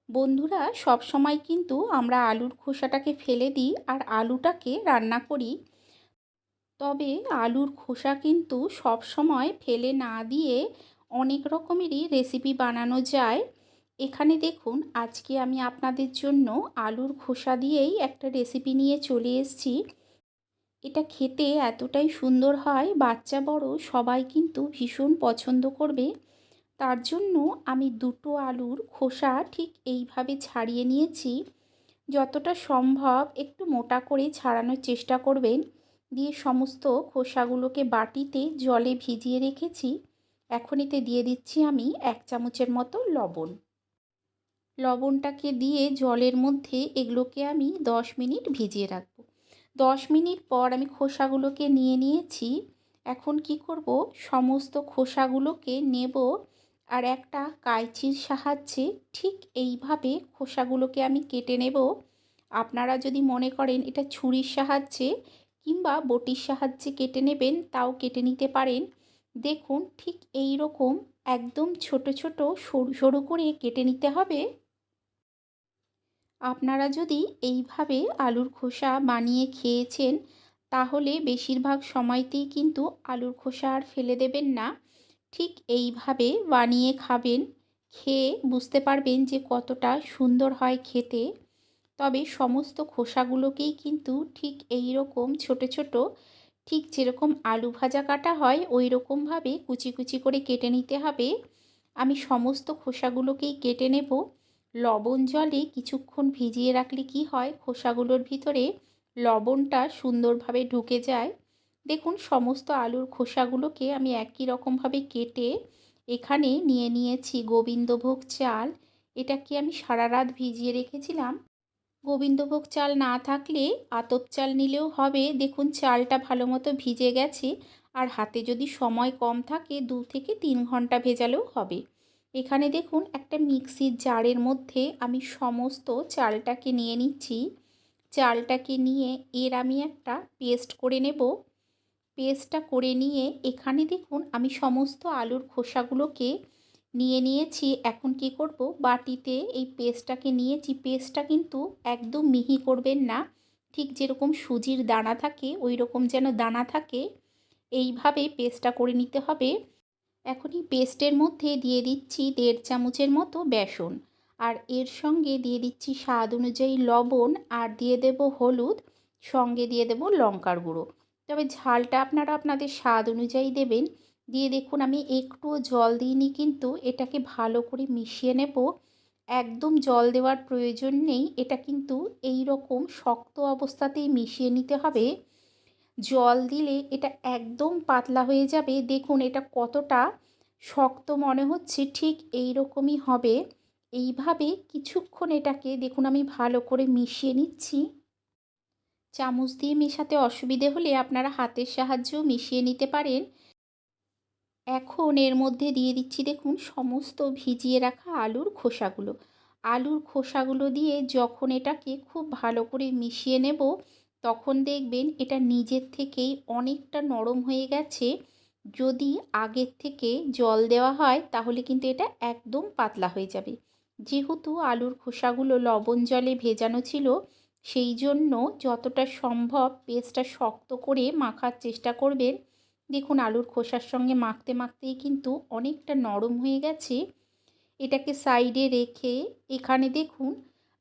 বন্ধুরা, সব সময় কিন্তু আমরা আলুর খোসাটাকে ফেলে দিই আর আলুটাকে রান্না করি। তবে আলুর খোসা কিন্তু সব সময় ফেলে না দিয়ে অনেক রকমেরই রেসিপি বানানো যায়। এখানে দেখুন, আজকে আমি আপনাদের জন্য আলুর খোসা দিয়েই একটা রেসিপি নিয়ে চলে এসেছি। এটা খেতে এতটাই সুন্দর হয়, বাচ্চা বড় সবাই কিন্তু ভীষণ পছন্দ করবে। তার জন্য আমি দুটো আলুর খোসা ঠিক এইভাবে ছাড়িয়ে নিয়েছি। যতটা সম্ভব একটু মোটা করে ছাড়ানোর চেষ্টা করবেন। দিয়ে সমস্ত খোসাগুলোকে বাটিতে জলে ভিজিয়ে রেখেছি। এখন এতে দিয়ে দিচ্ছি আমি 1 চামচের মতো লবণ। লবণটাকে দিয়ে জলের মধ্যে এগুলোকে আমি 10 মিনিট ভিজিয়ে রাখবো। 10 মিনিট পর আমি খোসাগুলোকে নিয়ে নিয়েছি। এখন কি করব, সমস্ত খোসাগুলোকে নেব আর একটা কাঁচির সাহায্যে ঠিক এইভাবে খোসাগুলোকে আমি কেটে নেব। আপনারা যদি মনে করেন এটা ছুরির সাহায্যে কিংবা বটির সাহায্যে কেটে নেবেন, তাও কেটে নিতে পারেন। দেখুন, ঠিক এই রকম একদম ছোট ছোট সরু সরু করে কেটে নিতে হবে। আপনারা যদি এইভাবে আলুর খোসা বানিয়ে খেয়েছেন, তাহলে বেশিরভাগ সময়তেই কিন্তু আলুর খোসা আর ফেলে দেবেন না। ঠিক এইভাবে বানিয়ে খাবেন, খেয়ে বুঝতে পারবেন যে কতটা সুন্দর হয় খেতে। তবে সমস্ত খোসাগুলোকেই কিন্তু ঠিক এই রকম ছোট ছোট, ঠিক যেরকম আলু ভাজা কাটা হয় ওই রকমভাবে কুচি কুচি করে কেটে নিতে হবে। আমি সমস্ত খোসাগুলোকেই কেটে নেব। লবণ জলে কিছুক্ষণ ভিজিয়ে রাখলে কি হয়, খোসাগুলোর ভিতরে লবণটা সুন্দরভাবে ঢুকে যায়। দেখুন, সমস্ত আলুর খোসাগুলোকে আমি একই রকমভাবে কেটে এখানে নিয়ে নিয়েছি গোবিন্দভোগ চাল। এটাকে আমি সারা রাত ভিজিয়ে রেখেছিলাম। গোবিন্দভোগ চাল না থাকলে আতপ চাল নিলেও হবে। দেখুন, চালটা ভালো মতো ভিজে গেছে। আর হাতে যদি সময় কম থাকে 2 থেকে 3 ঘন্টা ভেজালেও হবে। এখানে দেখুন, একটা মিক্সির জারের মধ্যে আমি সমস্ত চালটাকে নিয়ে নিচ্ছি। চালটাকে নিয়ে আমি একটা পেস্ট করে নেব। পেস্টটা করে নিয়ে এখানে দেখুন, আমি সমস্ত আলুর খোসাগুলোকে নিয়ে নিয়েছি। এখন কি করব, বাটিতে এই পেস্টটাকে নিয়েছি। পেস্টটা কিন্তু একদম মিহি করবেন না, ঠিক যেরকম সুজির দানা থাকে ওই রকম যেন দানা থাকে, এইভাবে পেস্টটা করে নিতে হবে। এখন এই পেস্টের মধ্যে দিয়ে দিচ্ছি 1.5 চামচের মতো বেসন। আর এর সঙ্গে দিয়ে দিচ্ছি স্বাদ অনুযায়ী লবণ, আর দিয়ে দেব হলুদ, সঙ্গে দিয়ে দেব লঙ্কার গুঁড়ো। তবে ঝালটা আপনারা আপনাদের স্বাদ অনুযায়ী দেবেন। দিয়ে দেখুন, আমি একটুও জল দিইনি, কিন্তু এটাকে ভালো করে মিশিয়ে নেব। একদম জল দেওয়ার প্রয়োজন নেই, এটা কিন্তু এই রকম শক্ত অবস্থাতেই মিশিয়ে নিতে হবে। জল দিলে এটা একদম পাতলা হয়ে যাবে। দেখুন, এটা কতটা শক্ত মনে হচ্ছে, ঠিক এই রকমই হবে। এইভাবে কিছুক্ষণ এটাকে দেখুন আমি ভালো করে মিশিয়ে নিচ্ছি। চামচ দিয়ে মেশাতে অসুবিধে হলে আপনারা হাতের সাহায্যেও মিশিয়ে নিতে পারেন। এখন এর মধ্যে দিয়ে দিচ্ছি দেখুন সমস্ত ভিজিয়ে রাখা আলুর খোসাগুলো। আলুর খোসাগুলো দিয়ে যখন এটাকে খুব ভালো করে মিশিয়ে নেব, তখন দেখবেন এটা নিজের থেকেই অনেকটা নরম হয়ে গেছে। যদি আগের থেকে জল দেওয়া হয় তাহলে কিন্তু এটা একদম পাতলা হয়ে যাবে। যেহেতু আলুর খোসাগুলো লবণ জলে ভেজানো ছিল, সেই জন্য যতটা সম্ভব পেস্টটা শক্ত করে মাখার চেষ্টা করবেন। দেখুন, আলুর খোসার সঙ্গে মাখতে মাখতেই কিন্তু অনেকটা নরম হয়ে গেছে। এটাকে সাইডে রেখে এখানে দেখুন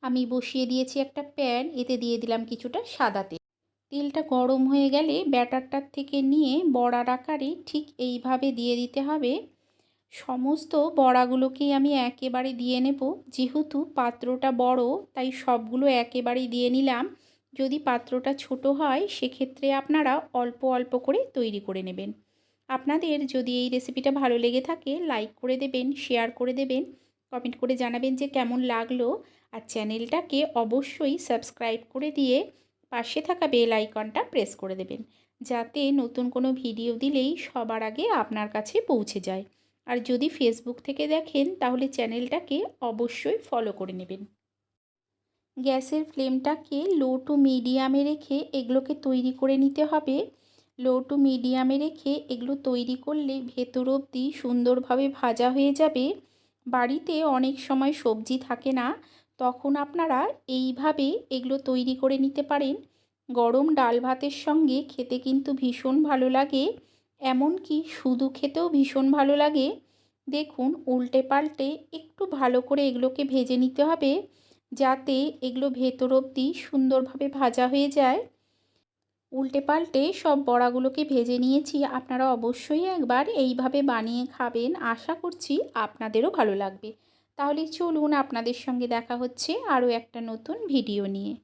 আমি বসিয়ে দিয়েছি একটা প্যান। এতে দিয়ে দিলাম কিছুটা সাদা তেল। তেলটা গরম হয়ে গেলে ব্যাটারটার থেকে নিয়ে বড়ার আকারে ঠিক এইভাবে দিয়ে দিতে হবে। সমস্ত বড়াগুলোকেই আমি একেবারে দিয়ে নেব। যেহেতু পাত্রটা বড়, তাই সবগুলো একেবারেই দিয়ে নিলাম। যদি পাত্রটা ছোট হয় সেক্ষেত্রে আপনারা অল্প অল্প করে তৈরি করে নেবেন। আপনাদের যদি এই রেসিপিটা ভালো লেগে থাকে, লাইক করে দেবেন, শেয়ার করে দেবেন, কমেন্ট করে জানাবেন যে কেমন লাগলো। আর চ্যানেলটাকে অবশ্যই সাবস্ক্রাইব করে দিয়ে পাশে থাকা বেল আইকনটা প্রেস করে দেবেন, যাতে নতুন কোনো ভিডিও দিলেই সবার আগে আপনার কাছে পৌঁছে যায়। আর যদি ফেসবুক থেকে দেখেন তাহলে চ্যানেলটাকে অবশ্যই ফলো করে নেবেন। গ্যাসের ফ্লেমটাকে লো টু মিডিয়ামে রেখে এগুলোকে তৈরি করে নিতে হবে। লো টু মিডিয়ামে রেখে এগুলো তৈরি করলে ভেতর অবধি সুন্দরভাবে ভাজা হয়ে যাবে। বাড়িতে অনেক সময় সবজি থাকে না, তখন আপনারা এইভাবে এগুলো তৈরি করে নিতে পারেন। গরম ডাল ভাতের সঙ্গে খেতে কিন্তু ভীষণ ভালো লাগে, এমনকি শুধু খেতেও ভীষণ ভালো লাগে। দেখুন, উল্টে পাল্টে একটু ভালো করে এগুলোকে ভেজে নিতে হবে, যাতে এগুলো ভেতর অবধি সুন্দরভাবে ভাজা হয়ে যায়। উল্টে পাল্টে সব বড়াগুলোকে ভেজে নিয়েছি। আপনারা অবশ্যই একবার এইভাবে বানিয়ে খাবেন, আশা করছি আপনাদেরও ভালো লাগবে। তাহলে চলুন, আপনাদের সঙ্গে দেখা হচ্ছে আরও একটা নতুন ভিডিও নিয়ে।